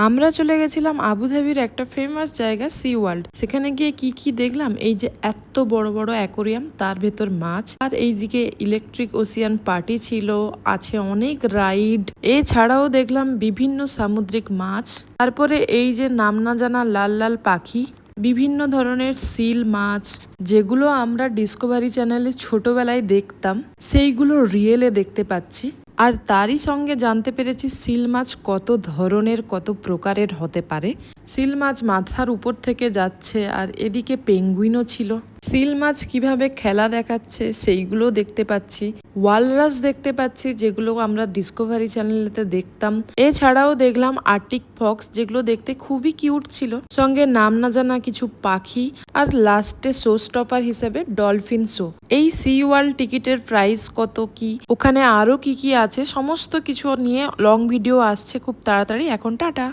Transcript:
আমরা চলে গেছিলাম আবুধাবির একটা ফেমাস জায়গা সি ওয়ার্ল্ড। সেখানে গিয়ে কি কি দেখলাম, এই যে এত বড় বড় অ্যাকোরিয়াম, তার ভেতর মাছ, আর এইদিকে ইলেকট্রিক ওসিয়ান পার্টি ছিল, আছে অনেক রাইড। এছাড়াও দেখলাম বিভিন্ন সামুদ্রিক মাছ, তারপরে এই যে নাম না জানা লাল লাল পাখি, বিভিন্ন ধরনের সিল মাছ, যেগুলো আমরা ডিসকভারি চ্যানেলে ছোটবেলায় দেখতাম, সেইগুলো রিয়েলে দেখতে পাচ্ছি। আর তারই সঙ্গে জানতে পেরেছি সিল মাছ কত ধরনের, কত প্রকারের হতে পারে। সিল মাছ মাথার উপর থেকে যাচ্ছে, আর এদিকে পেঙ্গুইনও ছিল। সিল মাছ কিভাবে খেলা দেখাচ্ছে সেইগুলো দেখতে পাচ্ছি। ওয়ালরাস দেখতে পাচ্ছি, যেগুলো আমরা ডিসকভারি চ্যানেলেতে দেখতাম। এছাড়াও দেখলাম আর্টিক ফক্স, যেগুলো দেখতে খুবই কিউট ছিল, সঙ্গে নাম না জানা কিছু পাখি, আর লাস্টে শো স্টপার হিসেবে ডলফিন শো। এই সি ওয়ার্ল্ড টিকিটের প্রাইস কত, কি ওখানে আরো কি কি আছে, সমস্ত কিছু নিয়ে লং ভিডিও আসছে খুব তাড়াতাড়ি। এখন টাটা।